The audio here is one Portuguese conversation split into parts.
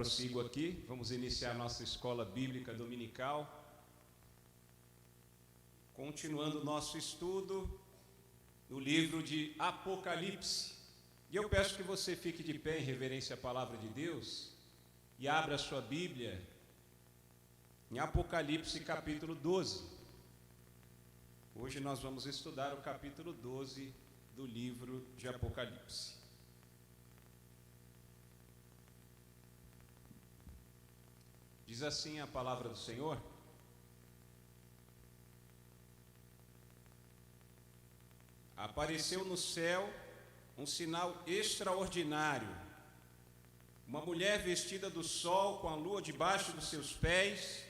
prossigo aqui, vamos iniciar nossa escola bíblica dominical, continuando nosso estudo no livro de Apocalipse. E eu peço que você fique de pé em reverência à palavra de Deus e abra a sua Bíblia em Apocalipse capítulo 12. Hoje nós vamos estudar o capítulo 12 do livro de Apocalipse. Diz assim a palavra do Senhor: apareceu no céu um sinal extraordinário, uma mulher vestida do sol com a lua debaixo dos seus pés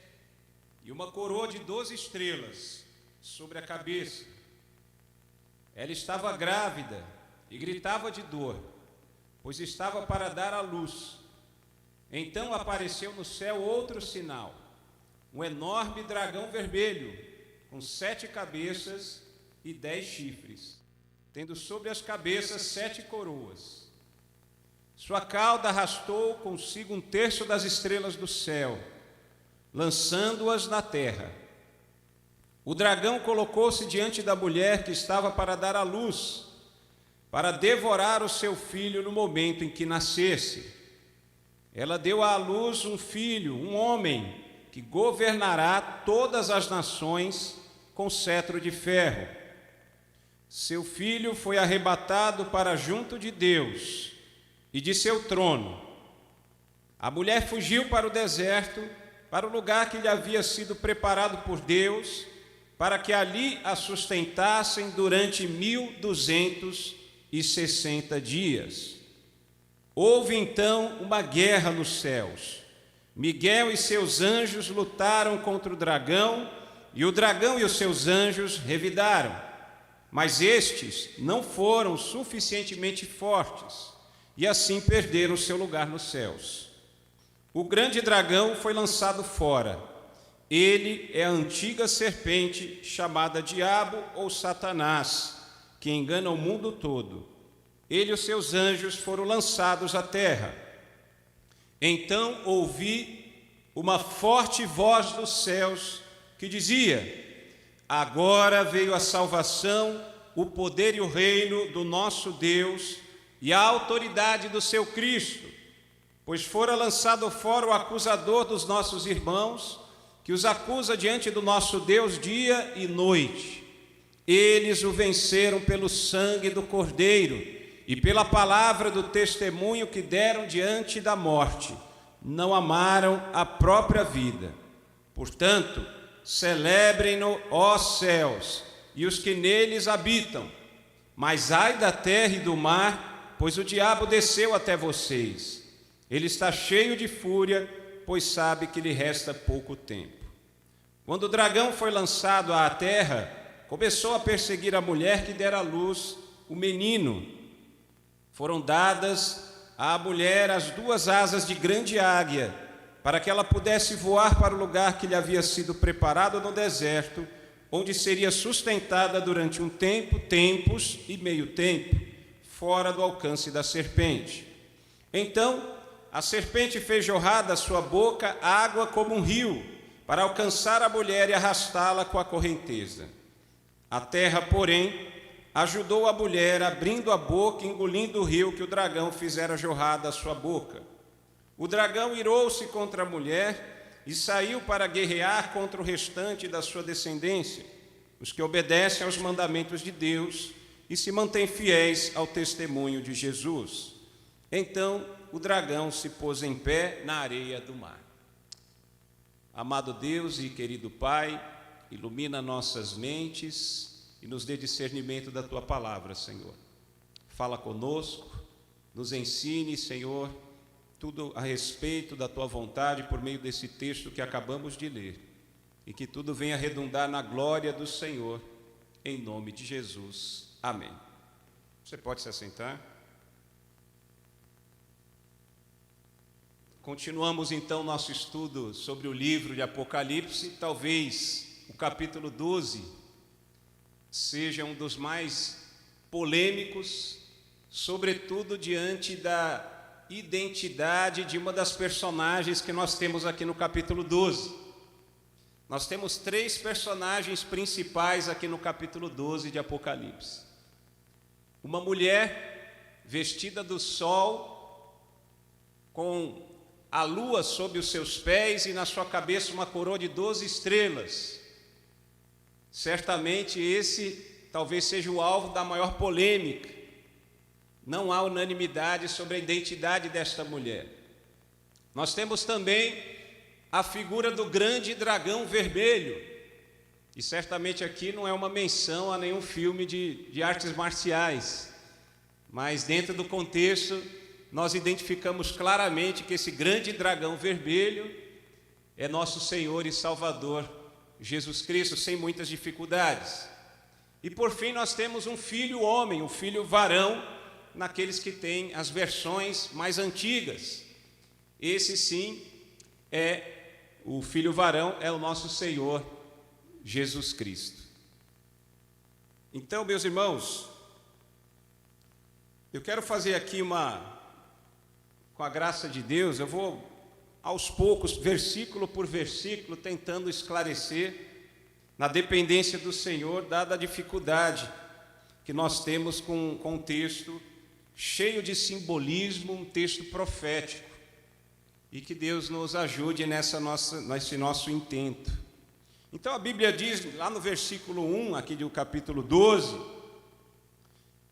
e uma coroa de 12 estrelas sobre a cabeça. Ela estava grávida e gritava de dor, pois estava para dar à luz. Então apareceu no céu outro sinal, um enorme dragão vermelho, com 7 cabeças e 10 chifres, tendo sobre as cabeças 7 coroas. Sua cauda arrastou consigo 1/3 das estrelas do céu, lançando-as na terra. O dragão colocou-se diante da mulher que estava para dar à luz, para devorar o seu filho no momento em que nascesse. Ela deu à luz um filho, um homem, que governará todas as nações com cetro de ferro. Seu filho foi arrebatado para junto de Deus e de seu trono. A mulher fugiu para o deserto, para o lugar que lhe havia sido preparado por Deus, para que ali a sustentassem durante 1260 dias. Houve então uma guerra nos céus. Miguel e seus anjos lutaram contra o dragão, e o dragão e os seus anjos revidaram. Mas estes não foram suficientemente fortes, e assim perderam seu lugar nos céus. O grande dragão foi lançado fora. Ele é a antiga serpente, chamada Diabo ou Satanás, que engana o mundo todo. Ele e os seus anjos foram lançados à terra. Então ouvi uma forte voz dos céus que dizia: agora veio a salvação, o poder e o reino do nosso Deus e a autoridade do seu Cristo, pois fora lançado fora o acusador dos nossos irmãos, que os acusa diante do nosso Deus dia e noite. Eles o venceram pelo sangue do Cordeiro e pela palavra do testemunho que deram diante da morte. Não amaram a própria vida. Portanto, celebrem-no, ó céus, e os que neles habitam. Mas ai da terra e do mar, pois o diabo desceu até vocês. Ele está cheio de fúria, pois sabe que lhe resta pouco tempo. Quando o dragão foi lançado à terra, começou a perseguir a mulher que dera à luz o menino. Foram dadas à mulher as 2 asas de grande águia, para que ela pudesse voar para o lugar que lhe havia sido preparado no deserto, onde seria sustentada durante um tempo, tempos e meio tempo, fora do alcance da serpente. Então a serpente fez jorrar da sua boca água como um rio, para alcançar a mulher e arrastá-la com a correnteza. A terra, porém, ajudou a mulher, abrindo a boca e engolindo o rio que o dragão fizera jorrar da sua boca. O dragão irou-se contra a mulher e saiu para guerrear contra o restante da sua descendência, os que obedecem aos mandamentos de Deus e se mantêm fiéis ao testemunho de Jesus. Então o dragão se pôs em pé na areia do mar. Amado Deus e querido Pai, ilumina nossas mentes e nos dê discernimento da Tua palavra, Senhor. Fala conosco, nos ensine, Senhor, tudo a respeito da Tua vontade por meio desse texto que acabamos de ler, e que tudo venha redundar na glória do Senhor, em nome de Jesus. Amém. Você pode se assentar? Continuamos então nosso estudo sobre o livro de Apocalipse. Talvez o capítulo 12 seja um dos mais polêmicos, sobretudo diante da identidade de uma das personagens que nós temos aqui no capítulo 12. Nós temos 3 personagens principais aqui no capítulo 12 de Apocalipse. Uma mulher vestida do sol, com a lua sob os seus pés e na sua cabeça uma coroa de 12 estrelas. Certamente esse talvez seja o alvo da maior polêmica. Não há unanimidade sobre a identidade desta mulher. Nós temos também a figura do grande dragão vermelho. E certamente aqui não é uma menção a nenhum filme de artes marciais, mas dentro do contexto nós identificamos claramente que esse grande dragão vermelho é nosso Senhor e Salvador Jesus Cristo, sem muitas dificuldades. E por fim nós temos um filho homem, um filho varão, naqueles que têm as versões mais antigas. Esse sim é o filho varão, é o nosso Senhor Jesus Cristo. Então, meus irmãos, eu quero fazer aqui com a graça de Deus, eu vou aos poucos, versículo por versículo, tentando esclarecer, na dependência do Senhor, dada a dificuldade que nós temos com um texto cheio de simbolismo, um texto profético, e que Deus nos ajude nesse nosso intento. Então a Bíblia diz, lá no versículo 1, aqui do capítulo 12,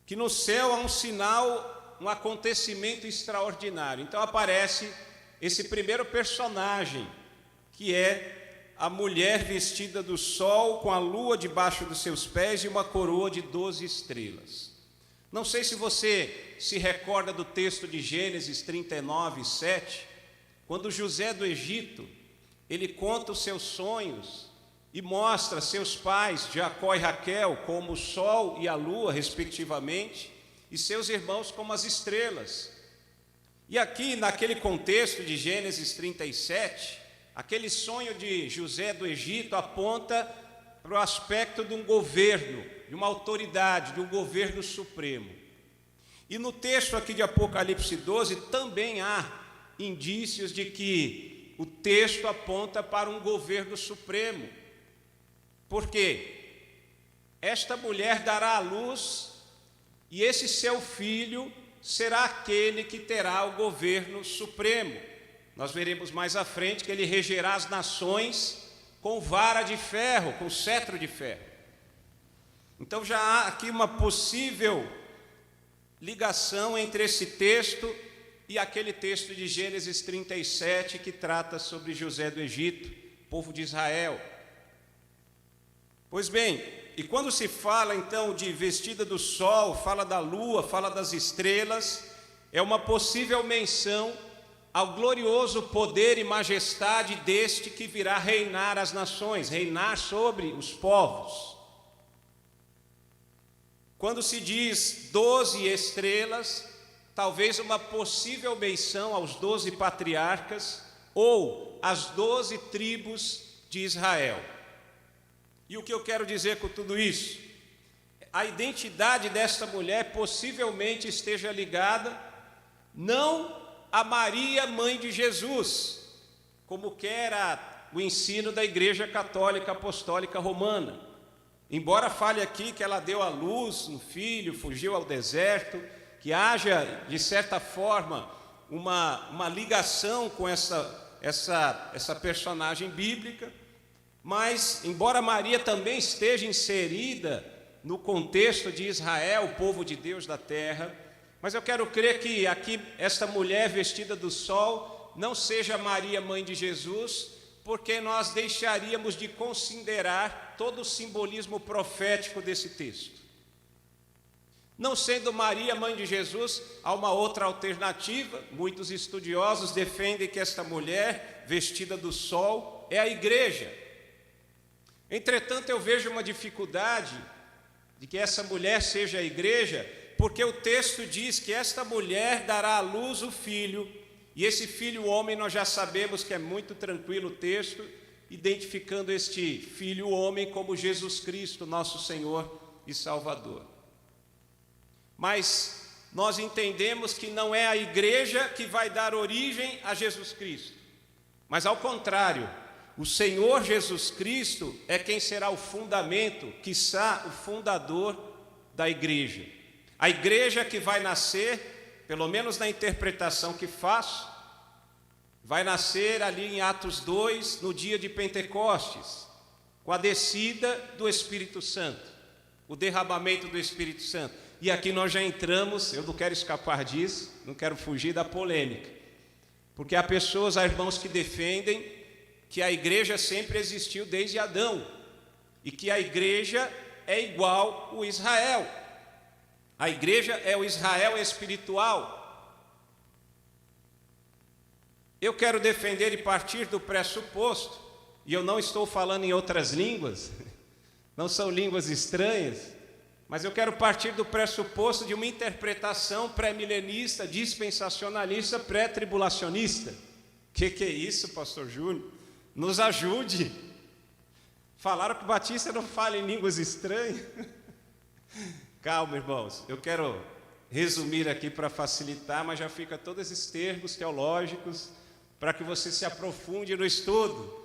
que no céu há um sinal, um acontecimento extraordinário. Então aparece esse primeiro personagem, que é a mulher vestida do sol, com a lua debaixo dos seus pés e uma coroa de 12 estrelas. Não sei se você se recorda do texto de Gênesis 39, 7, quando José do Egito, ele conta os seus sonhos e mostra seus pais, Jacó e Raquel, como o sol e a lua, respectivamente, e seus irmãos como as estrelas. E aqui, naquele contexto de Gênesis 37, aquele sonho de José do Egito aponta para o aspecto de um governo, de uma autoridade, de um governo supremo. E no texto aqui de Apocalipse 12 também há indícios de que o texto aponta para um governo supremo. Porque esta mulher dará à luz e esse seu filho será aquele que terá o governo supremo. Nós veremos mais à frente que ele regerá as nações com vara de ferro, com cetro de ferro. Então já há aqui uma possível ligação entre esse texto e aquele texto de Gênesis 37 que trata sobre José do Egito, povo de Israel. Pois bem, e quando se fala então de vestida do sol, fala da lua, fala das estrelas, é uma possível menção ao glorioso poder e majestade deste que virá reinar as nações, reinar sobre os povos. Quando se diz 12 estrelas, talvez uma possível menção aos 12 patriarcas ou às 12 tribos de Israel. E o que eu quero dizer com tudo isso? A identidade desta mulher possivelmente esteja ligada não a Maria, mãe de Jesus, como que era o ensino da Igreja Católica Apostólica Romana. Embora fale aqui que ela deu à luz um filho, fugiu ao deserto, que haja, de certa forma, uma ligação com essa personagem bíblica, mas, embora Maria também esteja inserida no contexto de Israel, o povo de Deus da terra, mas eu quero crer que aqui esta mulher vestida do sol não seja Maria, mãe de Jesus, porque nós deixaríamos de considerar todo o simbolismo profético desse texto. Não sendo Maria, mãe de Jesus, há uma outra alternativa. Muitos estudiosos defendem que esta mulher vestida do sol é a igreja. Entretanto, eu vejo uma dificuldade de que essa mulher seja a igreja, porque o texto diz que esta mulher dará à luz o filho, e esse filho homem nós já sabemos que é muito tranquilo o texto, identificando este filho homem como Jesus Cristo, nosso Senhor e Salvador. Mas nós entendemos que não é a igreja que vai dar origem a Jesus Cristo, mas ao contrário, o Senhor Jesus Cristo é quem será o fundamento, quiçá o fundador da igreja. A igreja que vai nascer, pelo menos na interpretação que faço, vai nascer ali em Atos 2, no dia de Pentecostes, com a descida do Espírito Santo, o derramamento do Espírito Santo. E aqui nós já entramos, eu não quero escapar disso, não quero fugir da polêmica, porque há pessoas, há irmãos que defendem que a igreja sempre existiu desde Adão, e que a igreja é igual o Israel. A igreja é o Israel espiritual. Eu quero defender e partir do pressuposto, e eu não estou falando em outras línguas, não são línguas estranhas, mas eu quero partir do pressuposto de uma interpretação pré-milenista, dispensacionalista, pré-tribulacionista. Que é isso, pastor Júnior? Nos ajude. Falaram que o batista não fala em línguas estranhas. Calma, irmãos, eu quero resumir aqui para facilitar, mas já fica todos esses termos teológicos para que você se aprofunde no estudo.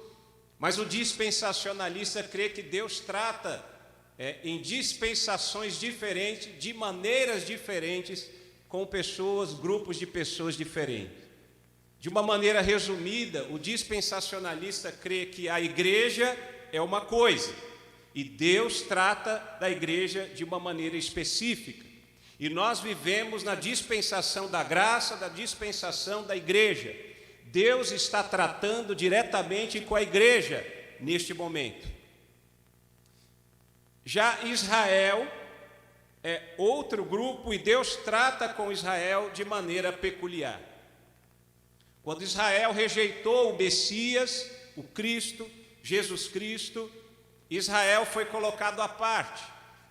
Mas o dispensacionalista crê que Deus trata em dispensações diferentes, de maneiras diferentes, com pessoas, grupos de pessoas diferentes. De uma maneira resumida, o dispensacionalista crê que a igreja é uma coisa, e Deus trata da igreja de uma maneira específica. E nós vivemos na dispensação da graça, da dispensação da igreja. Deus está tratando diretamente com a igreja neste momento. Já Israel é outro grupo, e Deus trata com Israel de maneira peculiar. Quando Israel rejeitou o Messias, o Cristo, Jesus Cristo, Israel foi colocado à parte.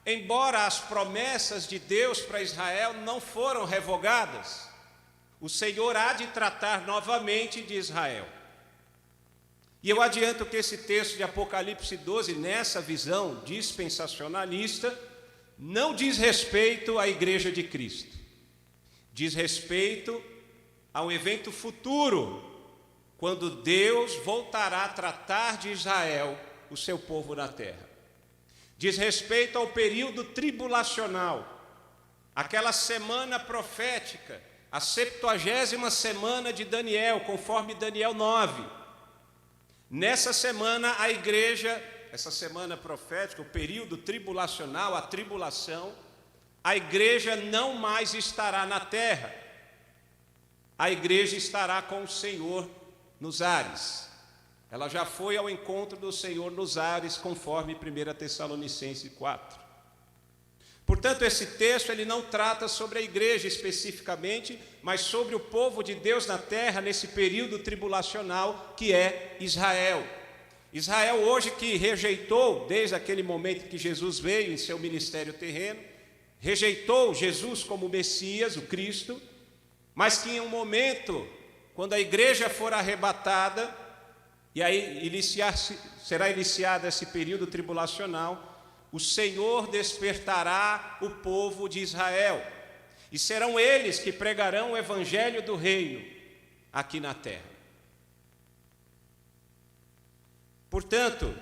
Embora as promessas de Deus para Israel não foram revogadas, o Senhor há de tratar novamente de Israel. E eu adianto que esse texto de Apocalipse 12, nessa visão dispensacionalista, não diz respeito à igreja de Cristo. Diz respeito a um evento futuro, quando Deus voltará a tratar de Israel, o seu povo na terra. Diz respeito ao período tribulacional, aquela semana profética, a 70ª semana de Daniel, conforme Daniel 9. Nessa semana a igreja, essa semana profética, o período tribulacional, a tribulação, a igreja não mais estará na terra. A igreja estará com o Senhor nos ares. Ela já foi ao encontro do Senhor nos ares, conforme 1 Tessalonicenses 4. Portanto, esse texto ele não trata sobre a igreja especificamente, mas sobre o povo de Deus na terra nesse período tribulacional que é Israel. Israel hoje que rejeitou, desde aquele momento que Jesus veio em seu ministério terreno, rejeitou Jesus como Messias, o Cristo, mas que em um momento, quando a igreja for arrebatada, e aí será iniciado esse período tribulacional, o Senhor despertará o povo de Israel, e serão eles que pregarão o evangelho do reino aqui na terra. Portanto,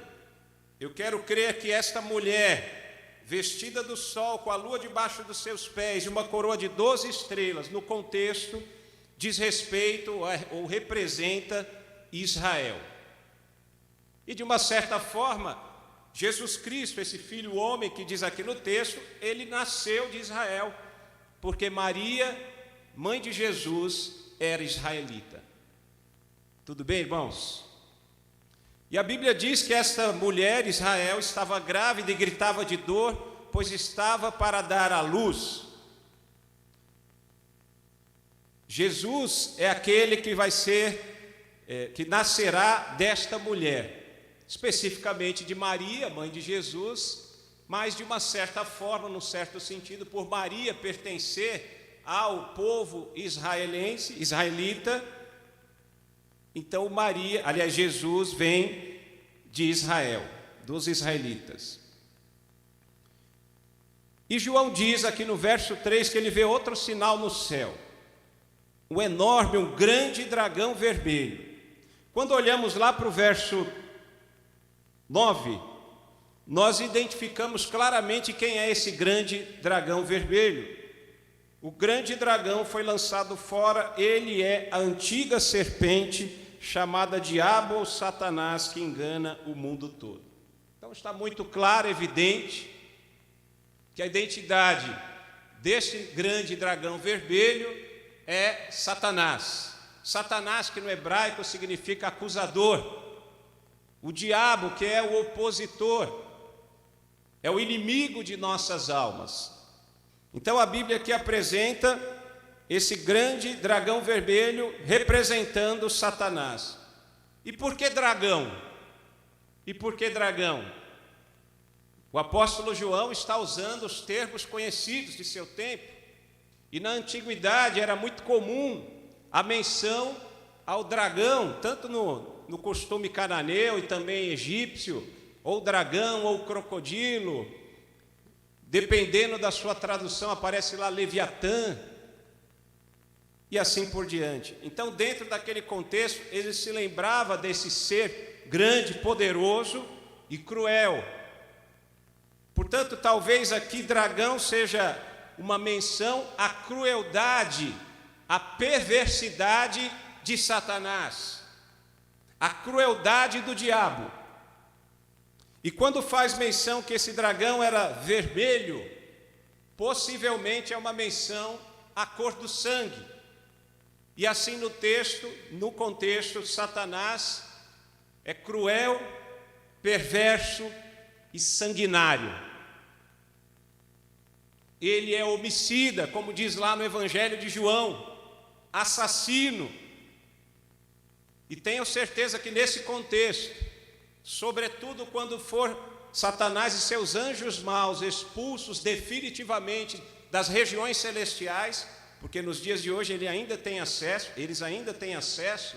eu quero crer que esta mulher, vestida do sol, com a lua debaixo dos seus pés, e uma coroa de 12 estrelas, no contexto, diz respeito ou representa Israel. E de uma certa forma, Jesus Cristo, esse filho homem que diz aqui no texto, ele nasceu de Israel, porque Maria, mãe de Jesus, era israelita. Tudo bem, irmãos? E a Bíblia diz que essa mulher, Israel, estava grávida e gritava de dor, pois estava para dar à luz. Jesus é aquele que vai ser, que nascerá desta mulher, especificamente de Maria, mãe de Jesus, mas de uma certa forma, num certo sentido, por Maria pertencer ao povo israelita, então Maria, aliás, Jesus vem de Israel, dos israelitas. E João diz aqui no verso 3 que ele vê outro sinal no céu, um enorme, um grande dragão vermelho. Quando olhamos lá para o verso 9, nós identificamos claramente quem é esse grande dragão vermelho. O grande dragão foi lançado fora, ele é a antiga serpente, chamada Diabo ou Satanás, que engana o mundo todo. Então está muito claro, evidente, que a identidade desse grande dragão vermelho é Satanás. Satanás, que no hebraico significa acusador. O diabo, que é o opositor, é o inimigo de nossas almas. Então a Bíblia aqui apresenta esse grande dragão vermelho representando Satanás. E por que dragão? E por que dragão? O apóstolo João está usando os termos conhecidos de seu tempo. E na antiguidade era muito comum a menção ao dragão, tanto no costume cananeu e também egípcio, ou dragão ou crocodilo, dependendo da sua tradução, aparece lá Leviatã, e assim por diante. Então, dentro daquele contexto, ele se lembrava desse ser grande, poderoso e cruel. Portanto, talvez aqui dragão seja uma menção à crueldade, à perversidade de Satanás, à crueldade do diabo. E quando faz menção que esse dragão era vermelho, possivelmente é uma menção à cor do sangue. E assim no texto, no contexto, Satanás é cruel, perverso e sanguinário. Ele é homicida, como diz lá no Evangelho de João, assassino. E tenho certeza que nesse contexto, sobretudo quando for Satanás e seus anjos maus expulsos definitivamente das regiões celestiais, porque nos dias de hoje eles ainda têm acesso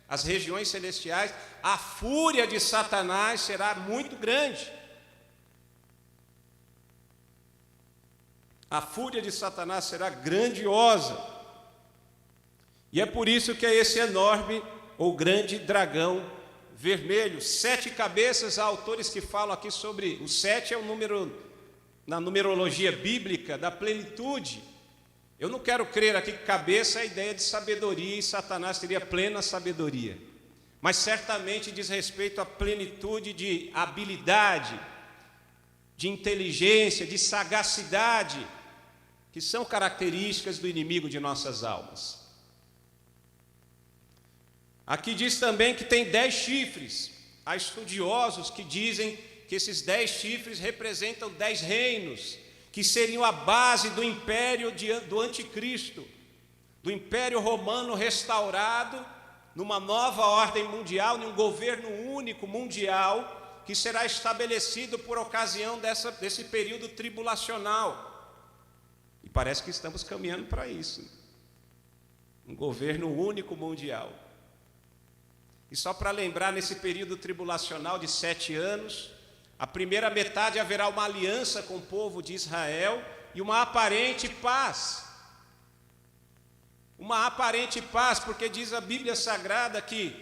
às regiões celestiais, a fúria de Satanás será muito grande. A fúria de Satanás será grandiosa. E é por isso que é esse enorme ou grande dragão vermelho. 7 cabeças, há autores que falam aqui sobre... O 7 é o número, na numerologia bíblica, da plenitude. Eu não quero crer aqui que cabeça é a ideia de sabedoria, e Satanás teria plena sabedoria. Mas certamente diz respeito à plenitude de habilidade, de inteligência, de sagacidade, que são características do inimigo de nossas almas. Aqui diz também que tem 10 chifres. Há estudiosos que dizem que esses 10 chifres representam 10 reinos, que seriam a base do império do anticristo, do império romano restaurado, numa nova ordem mundial, num governo único mundial, que será estabelecido por ocasião desse período tribulacional. E parece que estamos caminhando para isso. Um governo único mundial. E só para lembrar, nesse período tribulacional de 7 anos, a primeira metade haverá uma aliança com o povo de Israel e uma aparente paz. Uma aparente paz, porque diz a Bíblia Sagrada que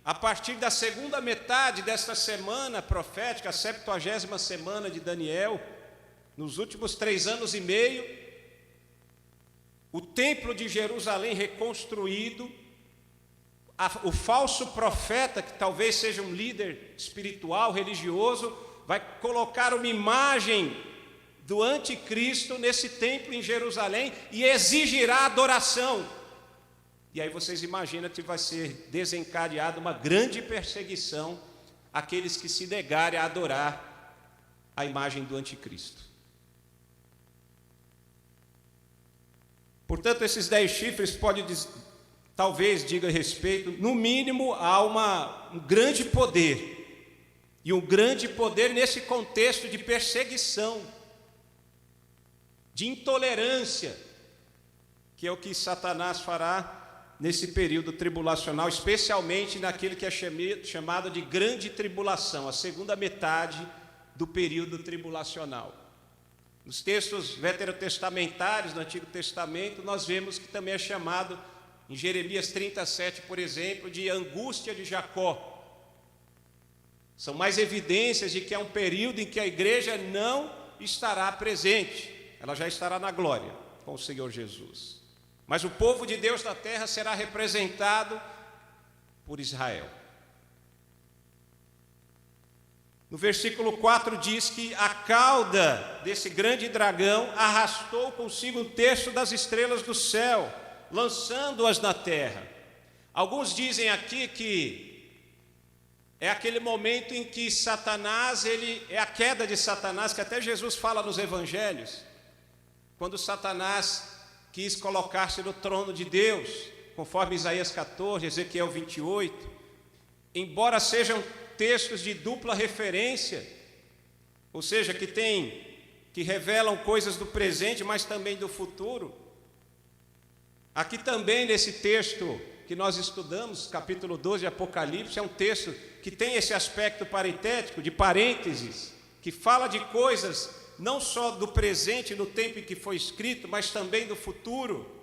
a partir da segunda metade desta semana profética, a 70ª semana de Daniel, nos últimos 3 anos e meio, o templo de Jerusalém reconstruído, o falso profeta, que talvez seja um líder espiritual, religioso, vai colocar uma imagem do anticristo nesse templo em Jerusalém e exigirá adoração. E aí vocês imaginam que vai ser desencadeada uma grande perseguição àqueles que se negarem a adorar a imagem do anticristo. Portanto, esses 10 chifres talvez diga respeito, no mínimo, a um grande poder. E um grande poder nesse contexto de perseguição, de intolerância, que é o que Satanás fará nesse período tribulacional, especialmente naquele que é chamado de grande tribulação, a segunda metade do período tribulacional. Nos textos veterotestamentários do Antigo Testamento, nós vemos que também é chamado, em Jeremias 37, por exemplo, de angústia de Jacó. São mais evidências de que é um período em que a igreja não estará presente. Ela já estará na glória com o Senhor Jesus. Mas o povo de Deus na terra será representado por Israel. No versículo 4 diz que a cauda desse grande dragão arrastou consigo um terço das estrelas do céu, lançando-as na terra. Alguns dizem aqui que é aquele momento em que Satanás, é a queda de Satanás, que até Jesus fala nos evangelhos, quando Satanás quis colocar-se no trono de Deus, conforme Isaías 14, Ezequiel 28, embora sejam textos de dupla referência, ou seja, que revelam coisas do presente, mas também do futuro. Aqui também nesse texto que nós estudamos, capítulo 12 de Apocalipse, é um texto que tem esse aspecto parentético, de parênteses, que fala de coisas não só do presente, no tempo em que foi escrito, mas também do futuro.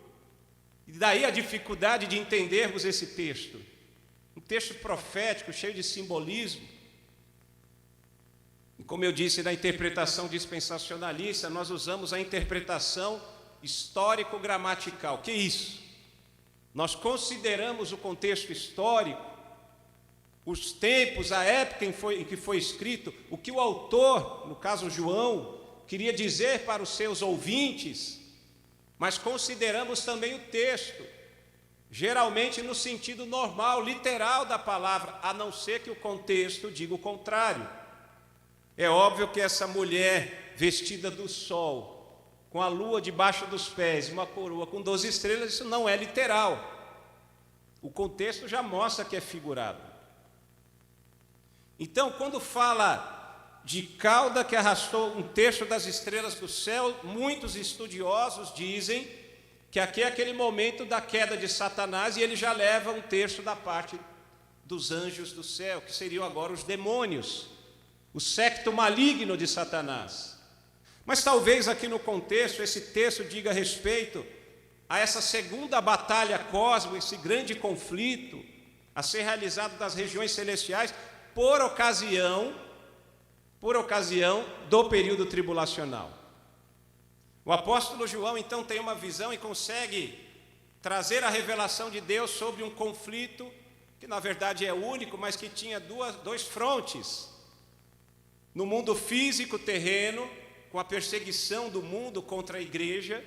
E daí a dificuldade de entendermos esse texto. Um texto profético, cheio de simbolismo. E como eu disse, na interpretação dispensacionalista, nós usamos a interpretação histórico-gramatical. Que é isso? Nós consideramos o contexto histórico, os tempos, a época em que foi escrito, o que o autor, no caso João, queria dizer para os seus ouvintes, mas consideramos também o texto, geralmente no sentido normal, literal da palavra, a não ser que o contexto diga o contrário. É óbvio que essa mulher vestida do sol, com a lua debaixo dos pés, uma coroa com 12 estrelas, isso não é literal. O contexto já mostra que é figurado. Então, quando fala de cauda que arrastou um terço das estrelas do céu, muitos estudiosos dizem que aqui é aquele momento da queda de Satanás, e ele já leva um terço da parte dos anjos do céu, que seriam agora os demônios, o séquito maligno de Satanás. Mas talvez aqui no contexto, esse texto diga respeito a essa segunda batalha cósmica, esse grande conflito a ser realizado das regiões celestiais por ocasião do período tribulacional. O apóstolo João, então, tem uma visão e consegue trazer a revelação de Deus sobre um conflito que, na verdade, é único, mas que tinha dois frontes. No mundo físico, terreno, com a perseguição do mundo contra a igreja,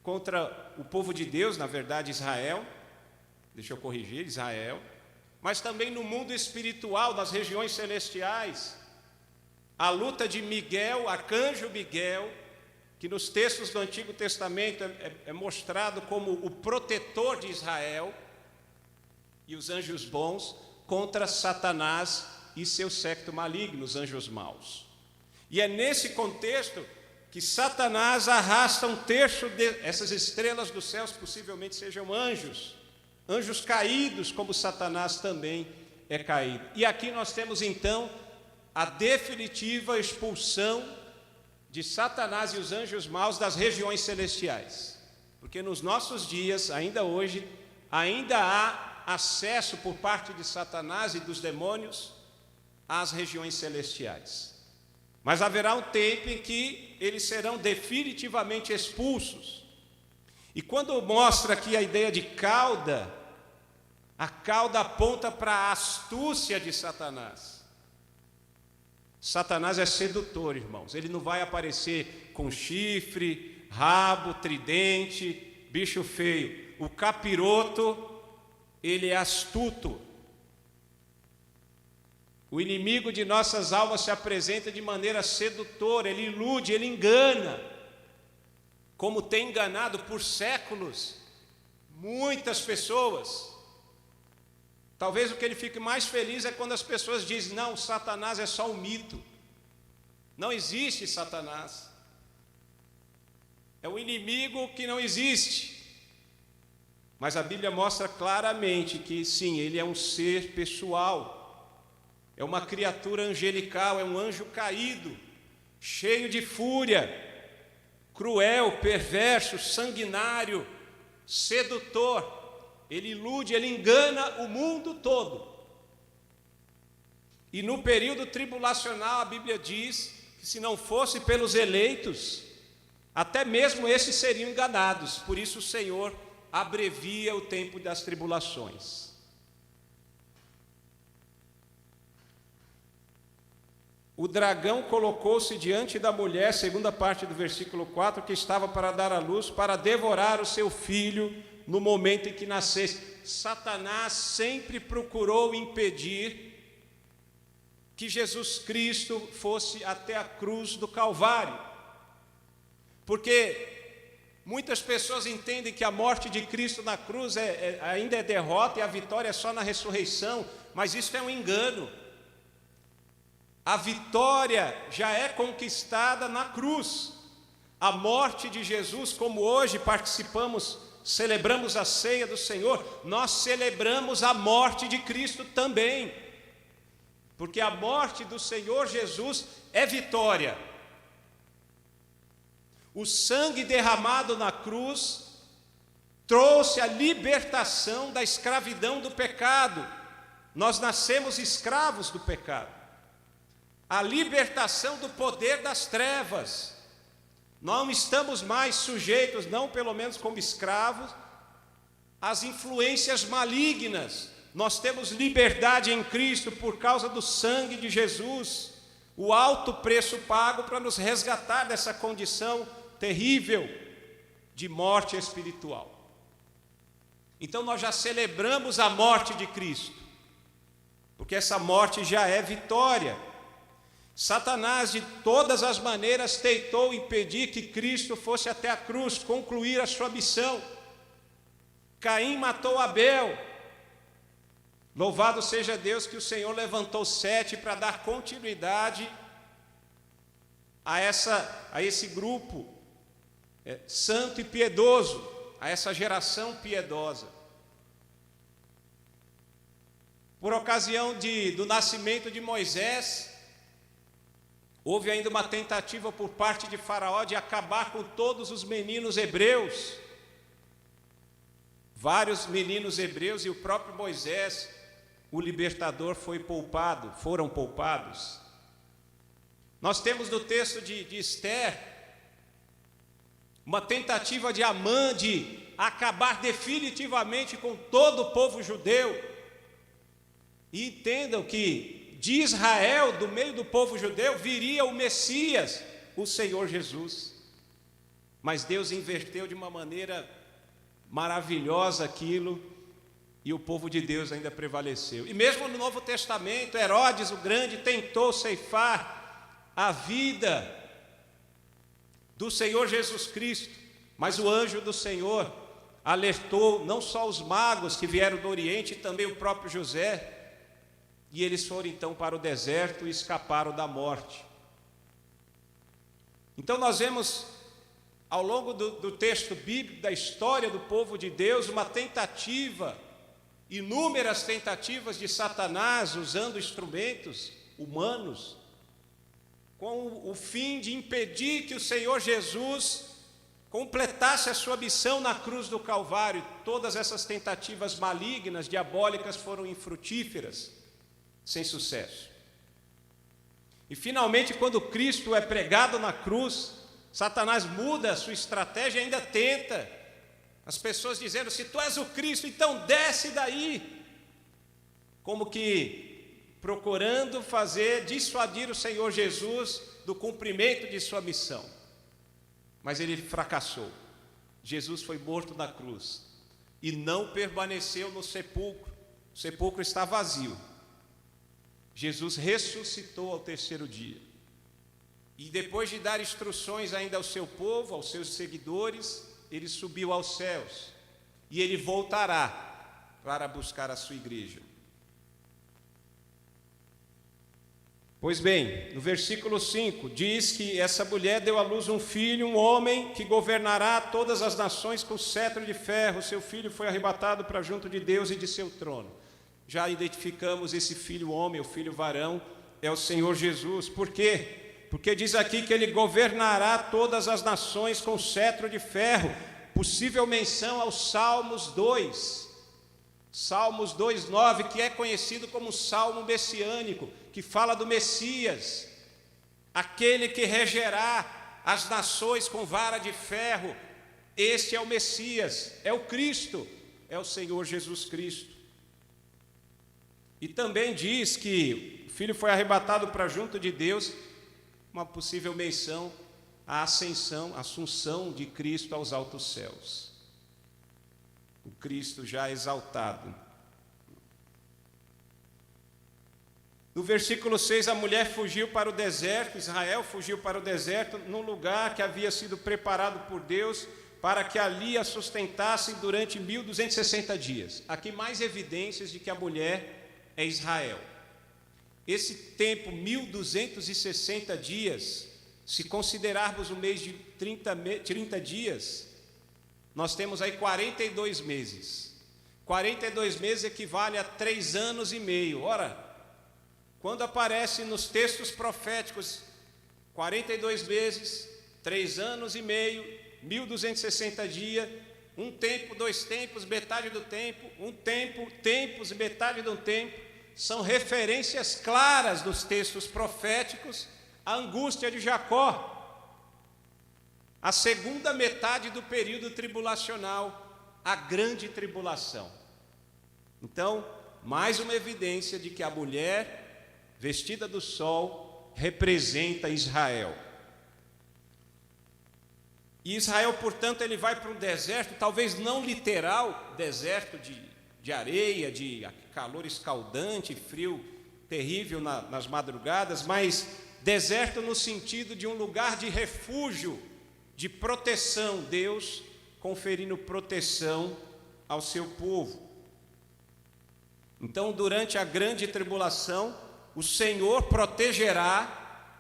contra o povo de Deus, na verdade, Israel, deixa eu corrigir, Israel, mas também no mundo espiritual, nas regiões celestiais, a luta de Miguel, arcanjo Miguel, que nos textos do Antigo Testamento é mostrado como o protetor de Israel e os anjos bons, contra Satanás e seu séquito maligno, os anjos maus. E é nesse contexto que Satanás arrasta um terço dessas estrelas dos céus, possivelmente sejam anjos caídos, como Satanás também é caído. E aqui nós temos então a definitiva expulsão de Satanás e os anjos maus das regiões celestiais. Porque nos nossos dias, ainda hoje, ainda há acesso por parte de Satanás e dos demônios às regiões celestiais. Mas haverá um tempo em que eles serão definitivamente expulsos. E quando mostra aqui a ideia de cauda, a cauda aponta para a astúcia de Satanás. Satanás é sedutor, irmãos. Ele não vai aparecer com chifre, rabo, tridente, bicho feio. O capiroto, ele é astuto. O inimigo de nossas almas se apresenta de maneira sedutora, ele ilude, ele engana, como tem enganado por séculos muitas pessoas. Talvez o que ele fique mais feliz é quando as pessoas dizem: não, Satanás é só um mito, não existe Satanás, é um inimigo que não existe. Mas a Bíblia mostra claramente que sim, ele é um ser pessoal, é uma criatura angelical, é um anjo caído, cheio de fúria, cruel, perverso, sanguinário, sedutor. Ele ilude, ele engana o mundo todo. E no período tribulacional, a Bíblia diz que se não fosse pelos eleitos, até mesmo esses seriam enganados. Por isso o Senhor abrevia o tempo das tribulações. O dragão colocou-se diante da mulher, segunda parte do versículo 4, que estava para dar à luz, para devorar o seu filho no momento em que nascesse. Satanás sempre procurou impedir que Jesus Cristo fosse até a cruz do Calvário. Porque muitas pessoas entendem que a morte de Cristo na cruz ainda é derrota e a vitória é só na ressurreição, mas isso é um engano. A vitória já é conquistada na cruz. A morte de Jesus, como hoje celebramos a ceia do Senhor, nós celebramos a morte de Cristo também. Porque a morte do Senhor Jesus é vitória. O sangue derramado na cruz trouxe a libertação da escravidão do pecado. Nós nascemos escravos do pecado. A libertação do poder das trevas. Não estamos mais sujeitos, não pelo menos como escravos, às influências malignas. Nós temos liberdade em Cristo por causa do sangue de Jesus, o alto preço pago para nos resgatar dessa condição terrível de morte espiritual. Então nós já celebramos a morte de Cristo, porque essa morte já é vitória. Satanás, de todas as maneiras, tentou impedir que Cristo fosse até a cruz, concluir a sua missão. Caim matou Abel. Louvado seja Deus que o Senhor levantou Sete para dar continuidade a esse grupo santo e piedoso, a essa geração piedosa. Por ocasião do nascimento de Moisés, houve ainda uma tentativa por parte de Faraó de acabar com todos os meninos hebreus. Vários meninos hebreus e o próprio Moisés, o libertador, foram poupados. Nós temos no texto de Esther uma tentativa de Amã de acabar definitivamente com todo o povo judeu. E entendam que de Israel, do meio do povo judeu, viria o Messias, o Senhor Jesus. Mas Deus inverteu de uma maneira maravilhosa aquilo, e o povo de Deus ainda prevaleceu. E mesmo no Novo Testamento, Herodes o Grande tentou ceifar a vida do Senhor Jesus Cristo, mas o anjo do Senhor alertou não só os magos que vieram do Oriente, também o próprio José, e eles foram então para o deserto e escaparam da morte. Então nós vemos ao longo do texto bíblico, da história do povo de Deus, uma tentativa, inúmeras tentativas de Satanás, usando instrumentos humanos, com o fim de impedir que o Senhor Jesus completasse a sua missão na cruz do Calvário. Todas essas tentativas malignas, diabólicas, foram infrutíferas, sem sucesso. E finalmente, quando Cristo é pregado na cruz, Satanás muda a sua estratégia e ainda tenta. As pessoas dizendo: se tu és o Cristo, então desce daí. Como que procurando dissuadir o Senhor Jesus do cumprimento de sua missão. Mas ele fracassou. Jesus foi morto na cruz e não permaneceu no sepulcro. O sepulcro está vazio. Jesus ressuscitou ao terceiro dia. E depois de dar instruções ainda ao seu povo, aos seus seguidores, ele subiu aos céus. E ele voltará para buscar a sua igreja. Pois bem, no versículo 5, diz que essa mulher deu à luz um filho, um homem, que governará todas as nações com cetro de ferro. Seu filho foi arrebatado para junto de Deus e de seu trono. Já identificamos esse filho homem, o filho varão, é o Senhor Jesus. Por quê? Porque diz aqui que ele governará todas as nações com cetro de ferro. Possível menção aos Salmos 2. Salmos 2:9, que é conhecido como Salmo messiânico, que fala do Messias, aquele que regerá as nações com vara de ferro. Este é o Messias, é o Cristo, é o Senhor Jesus Cristo. E também diz que o Filho foi arrebatado para junto de Deus, uma possível menção à ascensão, à assunção de Cristo aos altos céus. O Cristo já exaltado. No versículo 6, a mulher fugiu para o deserto, Israel fugiu para o deserto, num lugar que havia sido preparado por Deus, para que ali a sustentassem durante 1260 dias. Aqui mais evidências de que a mulher é Israel. Esse tempo, 1260 dias, se considerarmos o mês de 30 dias, nós temos aí 42 meses. 42 meses equivale a 3 anos e meio. Ora, quando aparece nos textos proféticos 42 meses, 3 anos e meio, 1260 dias, um tempo, 2 tempos, metade do tempo, um tempo, tempos e metade do tempo, são referências claras dos textos proféticos à angústia de Jacó, a segunda metade do período tribulacional, a grande tribulação. Então, mais uma evidência de que a mulher vestida do sol representa Israel. E Israel, portanto, ele vai para um deserto, talvez não literal, deserto de areia, de calor escaldante, frio terrível nas madrugadas, mas deserto no sentido de um lugar de refúgio, de proteção, Deus conferindo proteção ao seu povo. Então, durante a grande tribulação, o Senhor protegerá,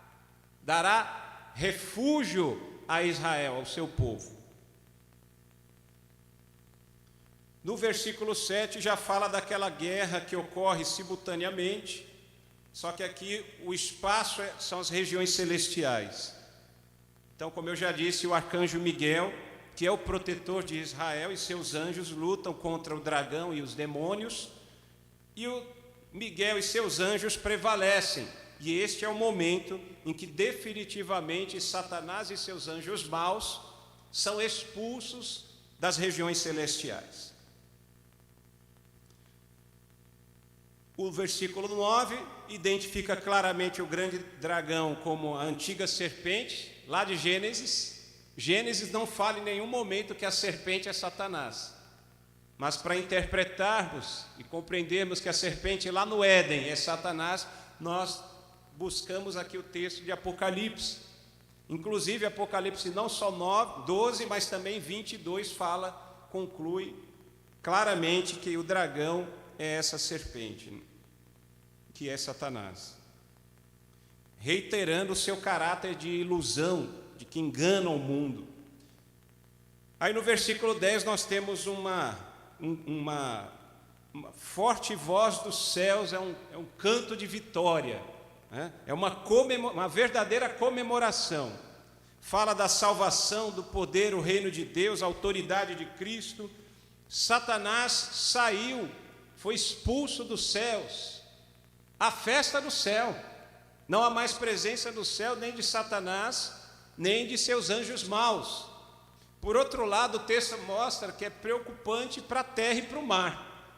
dará refúgio a Israel, ao seu povo. No versículo 7 já fala daquela guerra que ocorre simultaneamente, só que aqui o espaço são as regiões celestiais. Então, como eu já disse, o arcanjo Miguel, que é o protetor de Israel, e seus anjos lutam contra o dragão e os demônios, e o Miguel e seus anjos prevalecem. E este é o momento em que definitivamente Satanás e seus anjos maus são expulsos das regiões celestiais. O versículo 9 identifica claramente o grande dragão como a antiga serpente, lá de Gênesis. Gênesis não fala em nenhum momento que a serpente é Satanás. Mas para interpretarmos e compreendermos que a serpente lá no Éden é Satanás, nós buscamos aqui o texto de Apocalipse. Inclusive Apocalipse não só 12, mas também 22 conclui claramente que o dragão é essa serpente, que é Satanás, reiterando o seu caráter de ilusão, de que engana o mundo. Aí no versículo 10 nós temos uma forte voz dos céus, é um canto de vitória, né? É uma verdadeira comemoração. Fala da salvação, do poder, o reino de Deus, a autoridade de Cristo. Satanás saiu, foi expulso dos céus, a festa do céu. Não há mais presença do céu, nem de Satanás, nem de seus anjos maus. Por outro lado, o texto mostra que é preocupante para a terra e para o mar,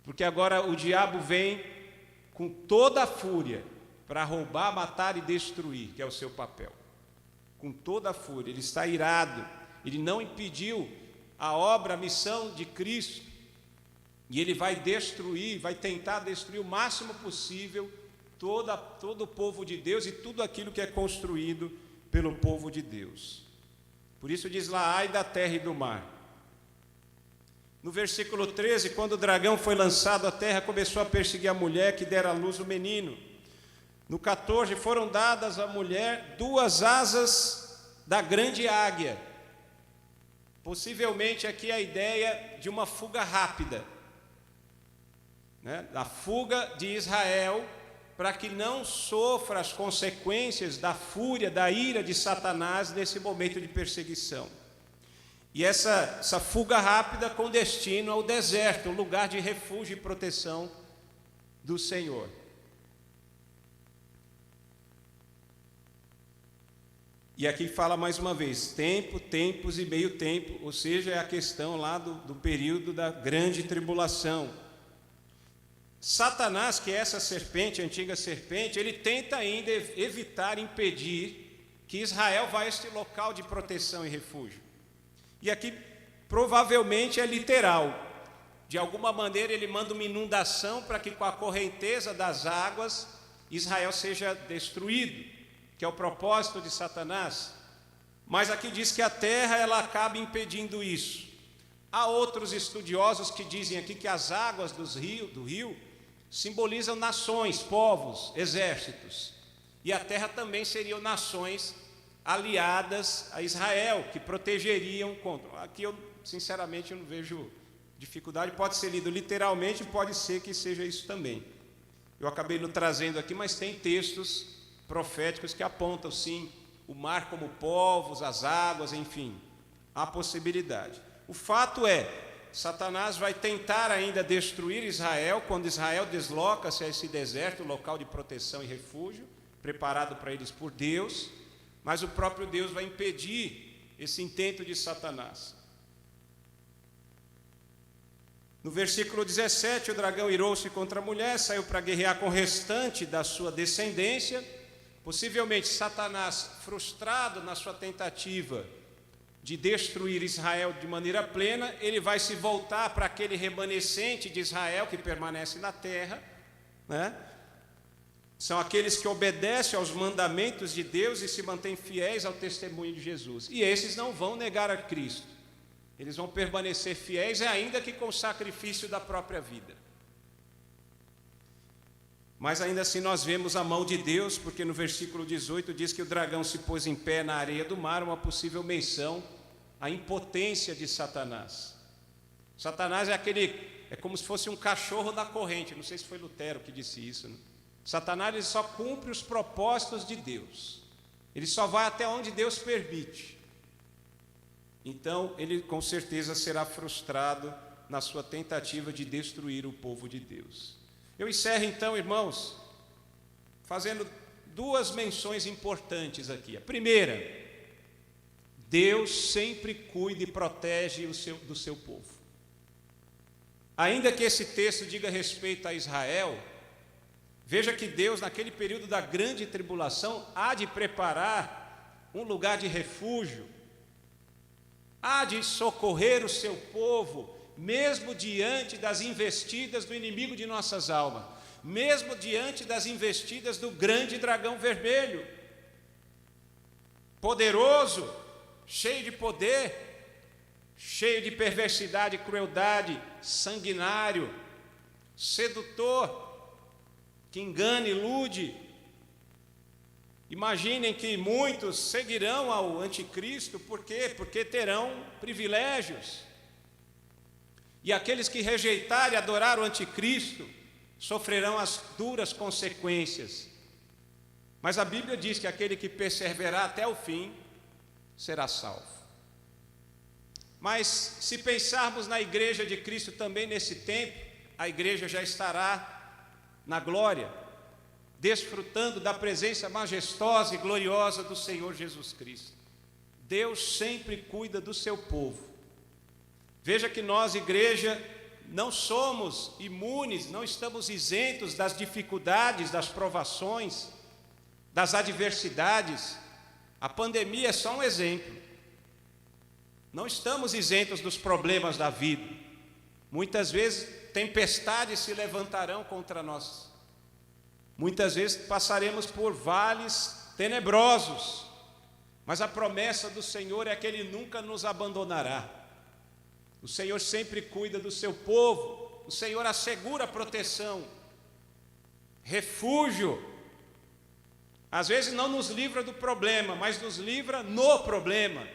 porque agora o diabo vem com toda a fúria para roubar, matar e destruir, que é o seu papel. Com toda a fúria, ele está irado, ele não impediu a obra, a missão de Cristo, e ele vai destruir, vai tentar destruir o máximo possível todo o povo de Deus e tudo aquilo que é construído pelo povo de Deus. Por isso diz lá, ai da terra e do mar. No versículo 13, quando o dragão foi lançado, a terra começou a perseguir a mulher que dera à luz o menino. No 14, foram dadas à mulher 2 asas da grande águia. Possivelmente aqui a ideia de uma fuga rápida, né? A fuga de Israel para que não sofra as consequências da fúria, da ira de Satanás nesse momento de perseguição. E essa fuga rápida com destino ao deserto, um lugar de refúgio e proteção do Senhor. E aqui fala mais uma vez, tempo, tempos e meio tempo, ou seja, é a questão lá do período da grande tribulação. Satanás, que é essa serpente, a antiga serpente, ele tenta ainda evitar, impedir que Israel vá a este local de proteção e refúgio. E aqui provavelmente é literal. De alguma maneira ele manda uma inundação para que com a correnteza das águas Israel seja destruído, que é o propósito de Satanás. Mas aqui diz que a terra ela acaba impedindo isso. Há outros estudiosos que dizem aqui que as águas do rio simbolizam nações, povos, exércitos. E a terra também seriam nações aliadas a Israel, que protegeriam contra. Aqui eu, sinceramente, eu não vejo dificuldade. Pode ser lido literalmente, pode ser que seja isso também. Eu acabei não trazendo aqui, mas tem textos proféticos que apontam, sim, o mar como povos, as águas, enfim, há possibilidade. O fato é, Satanás vai tentar ainda destruir Israel, quando Israel desloca-se a esse deserto, local de proteção e refúgio, preparado para eles por Deus, mas o próprio Deus vai impedir esse intento de Satanás. No versículo 17, o dragão irou-se contra a mulher, saiu para guerrear com o restante da sua descendência. Possivelmente Satanás, frustrado na sua tentativa de destruir Israel de maneira plena, ele vai se voltar para aquele remanescente de Israel que permanece na terra, né? São aqueles que obedecem aos mandamentos de Deus e se mantêm fiéis ao testemunho de Jesus. E esses não vão negar a Cristo. Eles vão permanecer fiéis, ainda que com sacrifício da própria vida. Mas ainda assim nós vemos a mão de Deus, porque no versículo 18 diz que o dragão se pôs em pé na areia do mar, uma possível menção à impotência de Satanás. Satanás é como se fosse um cachorro na corrente, não sei se foi Lutero que disse isso, né? Satanás ele só cumpre os propósitos de Deus, ele só vai até onde Deus permite. Então ele com certeza será frustrado na sua tentativa de destruir o povo de Deus. Eu encerro então, irmãos, fazendo duas menções importantes aqui. A primeira, Deus sempre cuida e protege do seu povo. Ainda que esse texto diga respeito a Israel, veja que Deus, naquele período da grande tribulação, há de preparar um lugar de refúgio, há de socorrer o seu povo, mesmo diante das investidas do inimigo de nossas almas, mesmo diante das investidas do grande dragão vermelho, poderoso, cheio de poder, cheio de perversidade e crueldade, sanguinário, sedutor, que engana e ilude. Imaginem que muitos seguirão ao anticristo, por quê? Porque terão privilégios. E aqueles que rejeitarem e adorar o anticristo sofrerão as duras consequências. Mas a Bíblia diz que aquele que perseverar até o fim será salvo. Mas se pensarmos na igreja de Cristo também nesse tempo, a igreja já estará na glória, desfrutando da presença majestosa e gloriosa do Senhor Jesus Cristo. Deus sempre cuida do seu povo. Veja que nós, igreja, não somos imunes, não estamos isentos das dificuldades, das provações, das adversidades. A pandemia é só um exemplo. Não estamos isentos dos problemas da vida. Muitas vezes tempestades se levantarão contra nós. Muitas vezes passaremos por vales tenebrosos, mas a promessa do Senhor é que Ele nunca nos abandonará. O Senhor sempre cuida do seu povo, o Senhor assegura proteção, refúgio. Às vezes não nos livra do problema, mas nos livra no problema.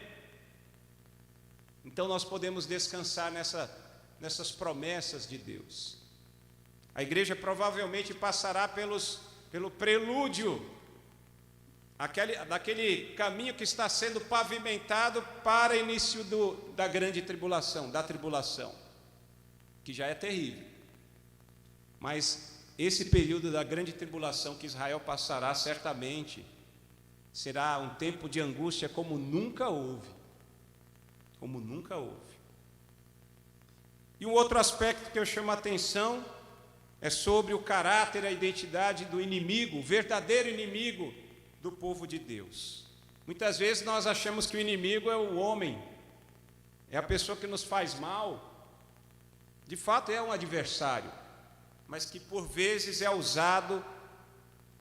Então nós podemos descansar nessas promessas de Deus. A igreja provavelmente passará pelos pelo prelúdio daquele caminho que está sendo pavimentado para início da grande tribulação, da tribulação, que já é terrível. Mas esse período da grande tribulação que Israel passará, certamente, será um tempo de angústia como nunca houve. Como nunca houve. E um outro aspecto que eu chamo a atenção é sobre o caráter e a identidade do inimigo, o verdadeiro inimigo do povo de Deus. Muitas vezes nós achamos que o inimigo é o homem, é a pessoa que nos faz mal. De fato é um adversário, mas que por vezes é usado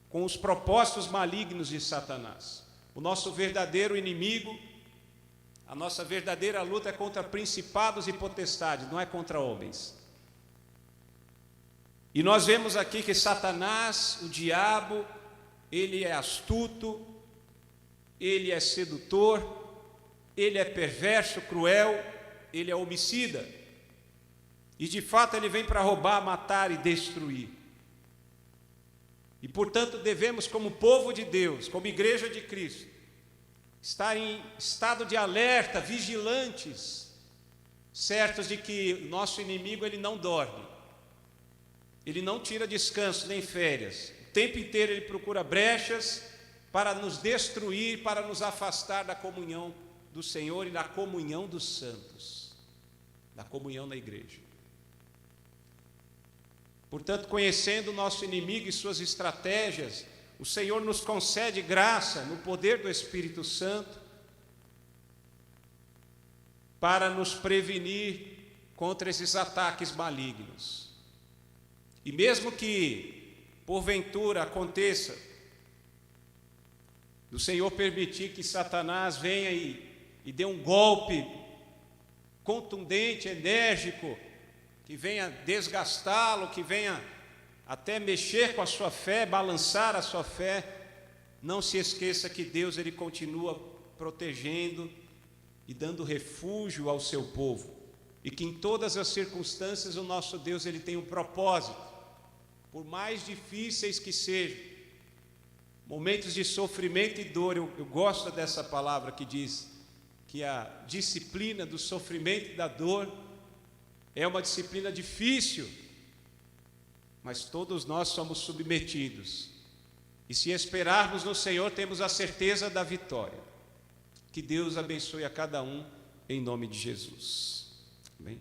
com os propósitos malignos de Satanás. O nosso verdadeiro inimigo, a nossa verdadeira luta é contra principados e potestades, não é contra homens. E nós vemos aqui que Satanás, o diabo, ele é astuto, ele é sedutor, ele é perverso, cruel, ele é homicida. E de fato ele vem para roubar, matar e destruir. E portanto devemos, como povo de Deus, como igreja de Cristo, estar em estado de alerta, vigilantes, certos de que o nosso inimigo ele não dorme, ele não tira descanso nem férias, o tempo inteiro ele procura brechas para nos destruir, para nos afastar da comunhão do Senhor e da comunhão dos santos, da comunhão na igreja. Portanto, conhecendo o nosso inimigo e suas estratégias, o Senhor nos concede graça no poder do Espírito Santo para nos prevenir contra esses ataques malignos. E mesmo que, porventura, aconteça do Senhor permitir que Satanás venha e dê um golpe contundente, enérgico, que venha desgastá-lo, que venha até mexer com a sua fé, balançar a sua fé, não se esqueça que Deus ele continua protegendo e dando refúgio ao seu povo, e que em todas as circunstâncias o nosso Deus ele tem um propósito, por mais difíceis que sejam, momentos de sofrimento e dor. Eu gosto dessa palavra que diz que a disciplina do sofrimento e da dor é uma disciplina difícil, mas todos nós somos submetidos. E se esperarmos no Senhor, temos a certeza da vitória. Que Deus abençoe a cada um, em nome de Jesus. Amém?